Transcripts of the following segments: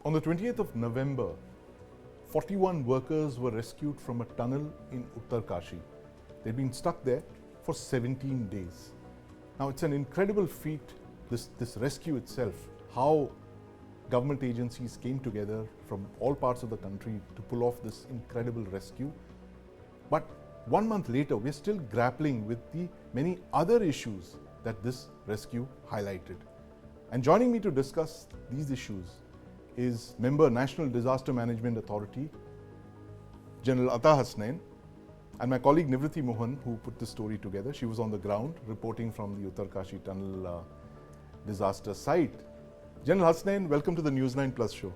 On the 20th of November, 41 workers were rescued from a tunnel in Uttarkashi. They'd been stuck there for 17 days. Now, it's an incredible feat, this rescue itself, how government agencies came together from all parts of the country to pull off this incredible rescue. But 1 month later, we're still grappling with the many other issues that this rescue highlighted. And joining me to discuss these issues is member National Disaster Management Authority, General Hasnain, and my colleague Nivriti Mohan, who put this story together. She was on the ground reporting from the Uttarkashi tunnel disaster site. General Hasnain, welcome to the News9 Plus Show.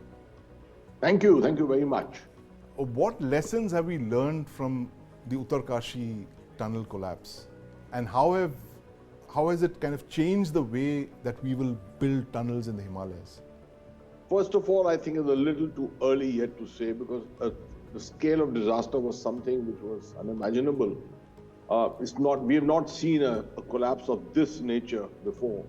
Thank you very much. What lessons have we learned from the Uttarkashi tunnel collapse, and how has it kind of changed the way that we will build tunnels in the Himalayas? First of all, I think it's a little too early yet to say, because the scale of disaster was something which was unimaginable. We have not seen a collapse of this nature before.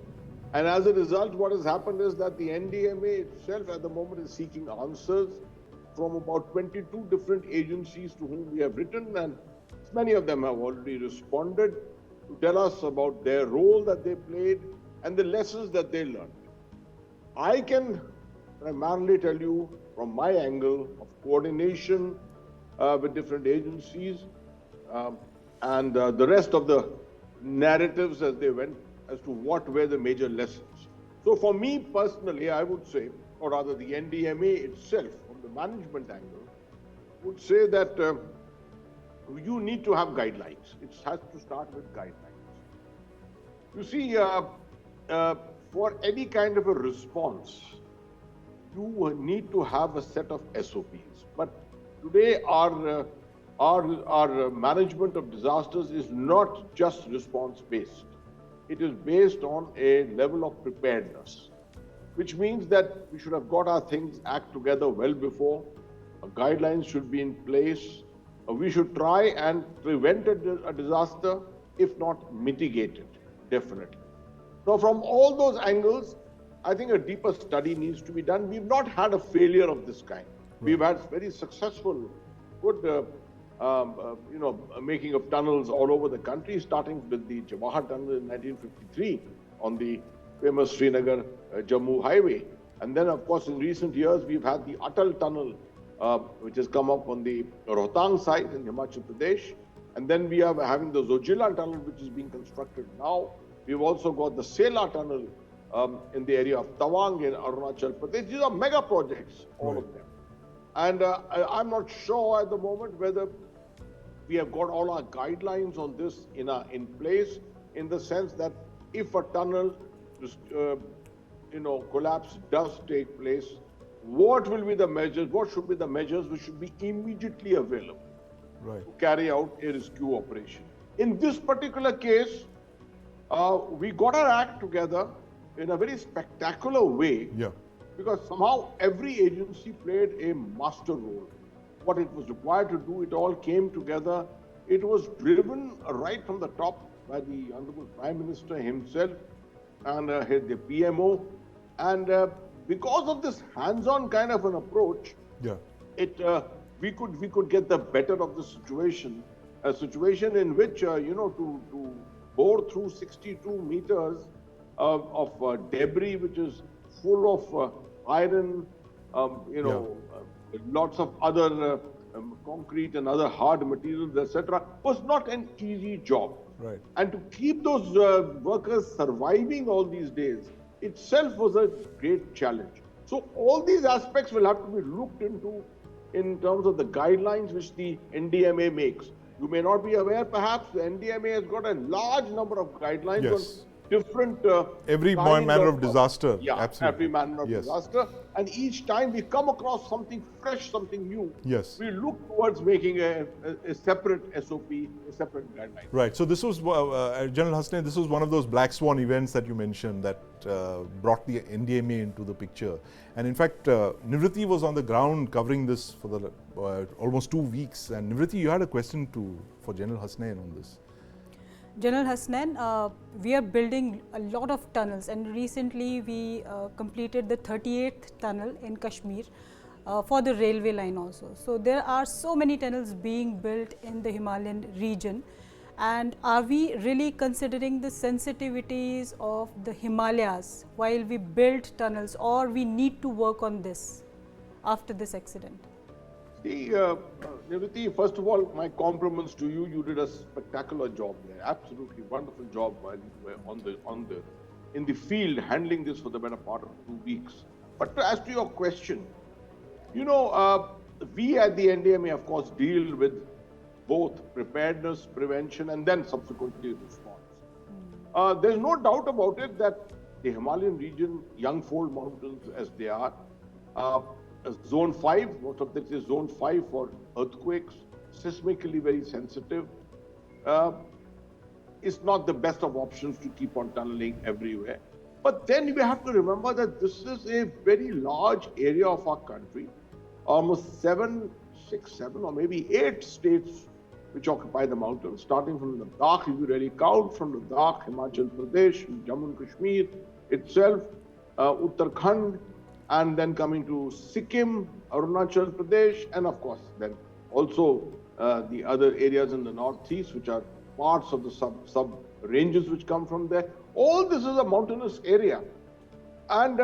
And as a result, what has happened is that the NDMA itself at the moment is seeking answers from about 22 different agencies to whom we have written, and many of them have already responded to tell us about their role that they played and the lessons that they learned. I can primarily tell you from my angle of coordination with different agencies and the rest of the narratives as they went as to what were the major lessons. So for me personally, I would say, or rather the NDMA itself, from the management angle, would say that you need to have guidelines. It has to start with guidelines. You see, for any kind of a response, you need to have a set of SOPs. But today our management of disasters is not just response-based. It is based on a level of preparedness, which means that we should have got our act together well before. Guidelines should be in place. We should try and prevent a disaster, if not mitigate it, definitely. Now, from all those angles, I think a deeper study needs to be done. We've not had a failure of this kind. We've had very successful, good, making of tunnels all over the country, starting with the Jawahar Tunnel in 1953 on the famous Srinagar-Jammu highway. And then, of course, in recent years, we've had the Atal Tunnel, which has come up on the Rohtang side in Himachal Pradesh. And then we are having the Zojila Tunnel, which is being constructed now. We've also got the Sela Tunnel in the area of Tawang in Arunachal Pradesh. These are mega projects, all of them. And I'm not sure at the moment whether we have got all our guidelines on this in place, in the sense that if a tunnel collapse does take place, what will be the measures, what should be the measures which should be immediately available to carry out a rescue operation. In this particular case, we got our act together in a very spectacular way, because somehow every agency played a master role. What it was required to do, it all came together. It was driven right from the top by the Honorable Prime Minister himself and the PMO. And because of this hands-on kind of an approach, we could get the better of the situation. A situation in which, to bore through 62 meters of debris, which is full of iron, lots of other concrete and other hard materials, etc., was not an easy job. And to keep those workers surviving all these days itself was a great challenge. So all these aspects will have to be looked into in terms of the guidelines which the NDMA makes. You may not be aware, perhaps, the NDMA has got a large number of guidelines on different every manner of disaster. Absolutely. Every manner of disaster. And each time we come across something fresh, something new, we look towards making a separate SOP, a separate guideline. So this was, General Hasnain, this was one of those black swan events that you mentioned that brought the NDMA into the picture. And in fact, Nivriti was on the ground covering this for the almost 2 weeks. And Nivriti, you had a question for General Hasnain on this. General Hasnain, we are building a lot of tunnels, and recently we completed the 38th tunnel in Kashmir for the railway line also. So there are so many tunnels being built in the Himalayan region. And are we really considering the sensitivities of the Himalayas while we build tunnels, or we need to work on this after this accident? See, Nivriti, first of all, my compliments to you. You did a spectacular job there. Absolutely wonderful job while you were in the field handling this for the better part of 2 weeks. But as to your question, you know, we at the NDMA, of course, deal with both preparedness, prevention, and then subsequently response. There's no doubt about it that the Himalayan region, young fold mountains as they are, Zone 5, most of this is Zone 5 for earthquakes, seismically very sensitive. It's not the best of options to keep on tunneling everywhere. But then we have to remember that this is a very large area of our country, almost 7 or maybe 8 states which occupy the mountains, starting from Ladakh, if you really count, from Ladakh, Himachal Pradesh, Jammu and Kashmir itself, Uttarakhand, and then coming to Sikkim, Arunachal Pradesh, and of course then also the other areas in the northeast, which are parts of the sub-ranges which come from there. All this is a mountainous area, and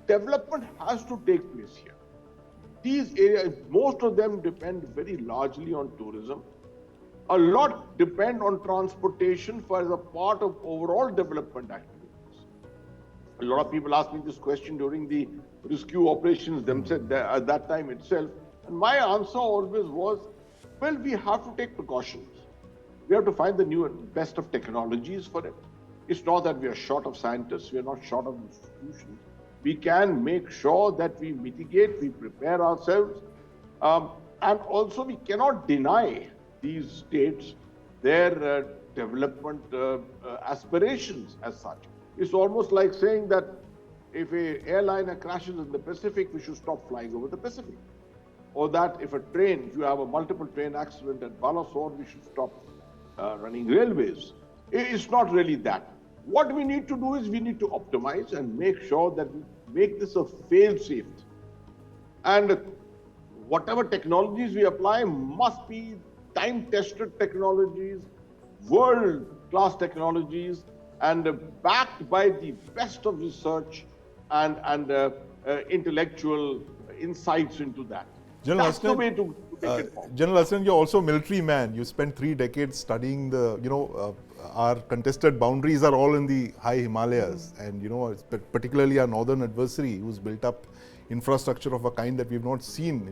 development has to take place here. These areas, most of them depend very largely on tourism. A lot depend on transportation for as a part of overall development activities. A lot of people asked me this question during the rescue operations themselves at that time itself. And my answer always was, well, we have to take precautions. We have to find the new and best of technologies for it. It's not that we are short of scientists, we are not short of institutions. We can make sure that we mitigate, we prepare ourselves. And also we cannot deny these states their development aspirations as such. It's almost like saying that if an airliner crashes in the Pacific, we should stop flying over the Pacific. Or that if you have a multiple train accident at Balasore, we should stop running railways. It's not really that. What we need to do is we need to optimize and make sure that we make this a fail-safe. And whatever technologies we apply must be time-tested technologies, world-class technologies, and backed by the best of research and intellectual insights into that. General That's the way to take it forward. General Hasnain, you're also a military man. You spent 3 decades studying our contested boundaries are all in the high Himalayas, and particularly our northern adversary, who's built up infrastructure of a kind that we've not seen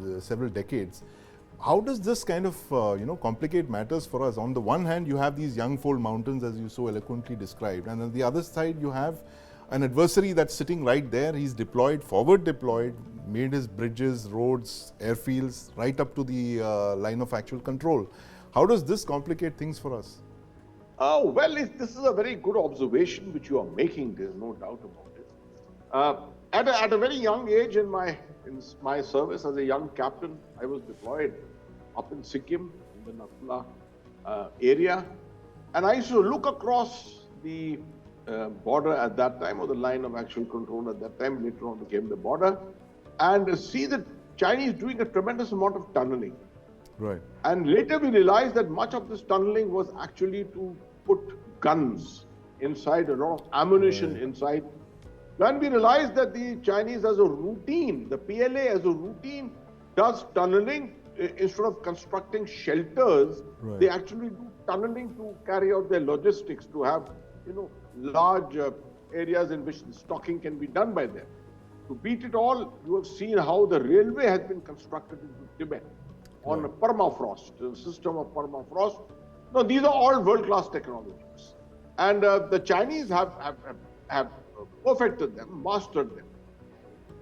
in several decades. How does this kind of complicate matters for us? On the one hand, you have these young fold mountains, as you so eloquently described, and on the other side, you have an adversary that's sitting right there. He's deployed, forward deployed, made his bridges, roads, airfields, right up to the line of actual control. How does this complicate things for us? Well, this is a very good observation which you are making. There's no doubt about it. At a very young age in my service as a young captain, I was deployed up in Sikkim, in the Nakula area. And I used to look across the border at that time, or the line of actual control at that time, later on became the border, and see the Chinese doing a tremendous amount of tunneling. Right. And later we realized that much of this tunneling was actually to put guns inside, a lot of ammunition inside. Then we realized that the Chinese as a routine, the PLA as a routine does tunneling instead of constructing shelters. Right. They actually do tunneling to carry out their logistics, to have large areas in which the stocking can be done by them. To beat it all, you have seen how the railway has been constructed into Tibet on a permafrost, a system of permafrost. No, these are all world-class technologies. And the Chinese have perfected them, mastered them.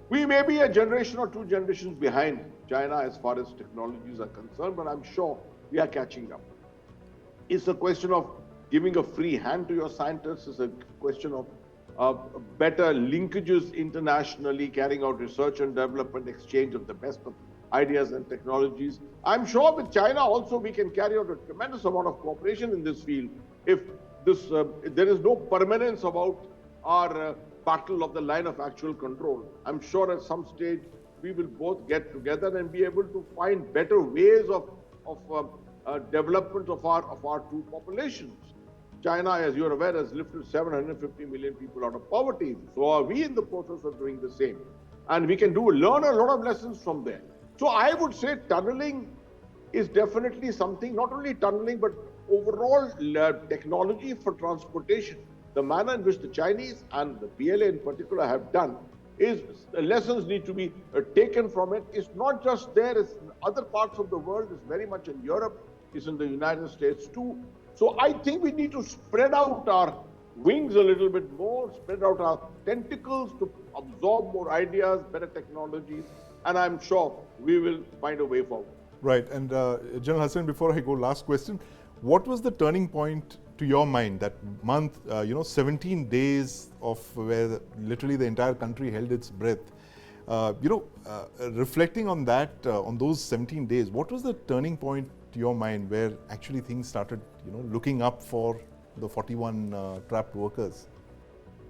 We may be a generation or 2 generations behind China as far as technologies are concerned, but I'm sure we are catching up. It's a question of giving a free hand to your scientists. It's a question of better linkages internationally, carrying out research and development, exchange of the best of ideas and technologies. I'm sure with China also we can carry out a tremendous amount of cooperation in this field if this, there is no permanence about our battle of the line of actual control. I'm sure at some stage we will both get together and be able to find better ways of development of our two populations. China, as you're aware, has lifted 750 million people out of poverty. So are we in the process of doing the same? And we can learn a lot of lessons from there. So I would say tunneling is definitely something, not only tunneling, but overall technology for transportation. The manner in which the Chinese and the PLA in particular have done is lessons need to be taken from it. It's not just there, it's in other parts of the world, it's very much in Europe, it's in the United States too. So I think we need to spread out our wings a little bit more, spread out our tentacles to absorb more ideas, better technologies, and I'm sure we will find a way forward. Right, and General Hasnain, before I go, last question. What was the turning point to your mind that month, 17 days of where literally the entire country held its breath? Reflecting on that, on those 17 days, what was the turning point to your mind where actually things started, looking up for the 41 trapped workers?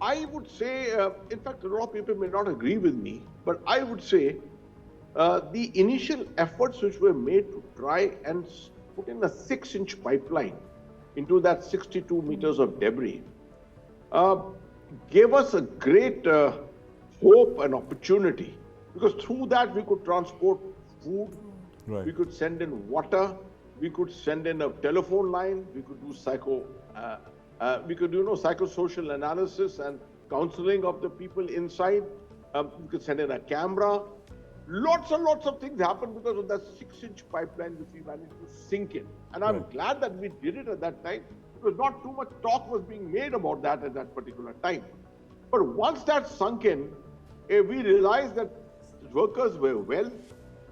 I would say, in fact, a lot of people may not agree with me, but I would say the initial efforts which were made to try and put in a 6-inch pipeline into that 62 meters of debris gave us a great hope and opportunity, because through that we could transport food, right. We could send in water, we could send in a telephone line, we could do psychosocial analysis and counseling of the people inside. We could send in a camera. Lots and lots of things happened because of that 6-inch pipeline which we managed to sink in. And I'm glad that we did it at that time, because not too much talk was being made about that at that particular time. But once that sunk in, we realized that workers were well,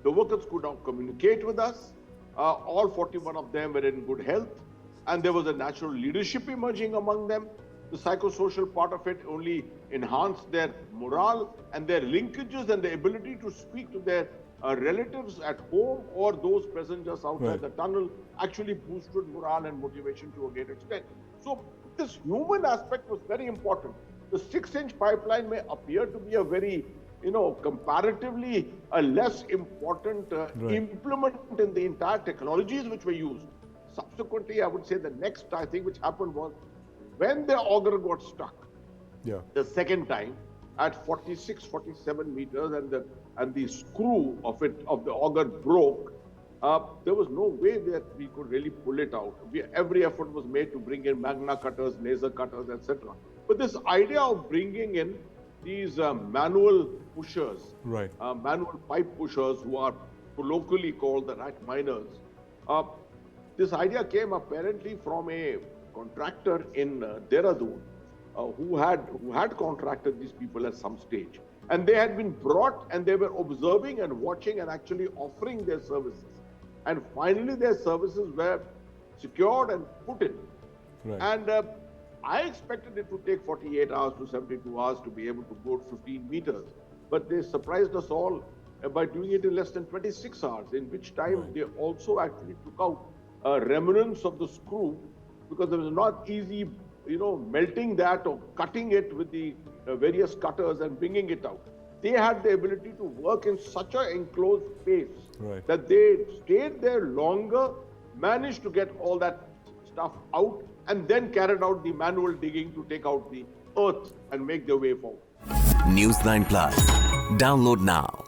the workers could now communicate with us, all 41 of them were in good health, and there was a natural leadership emerging among them. The psychosocial part of it only enhanced their morale and their linkages and the ability to speak to their relatives at home or those passengers outside the tunnel actually boosted morale and motivation to a great extent. So this human aspect was very important. The 6-inch pipeline may appear to be a very, comparatively a less important implement in the entire technologies which were used. Subsequently, I would say the next thing which happened was when the auger got stuck the second time at 46, 47 meters and the screw of the auger broke, there was no way that we could really pull it out. Every effort was made to bring in magna cutters, laser cutters, etc. But this idea of bringing in these manual pushers, manual pipe pushers who are colloquially called the rat miners, this idea came apparently from a contractor in Dehradun who had contracted these people at some stage. And they had been brought and they were observing and watching and actually offering their services. And finally their services were secured and put in. And I expected it to take 48 hours to 72 hours to be able to go 15 meters. But they surprised us all by doing it in less than 26 hours, in which time they also actually took out remnants of the screw, because it was not easy, melting that or cutting it with the various cutters and bringing it out. They had the ability to work in such an enclosed space that they stayed there longer, managed to get all that stuff out, and then carried out the manual digging to take out the earth and make their way forward. News 9 Plus. Download now.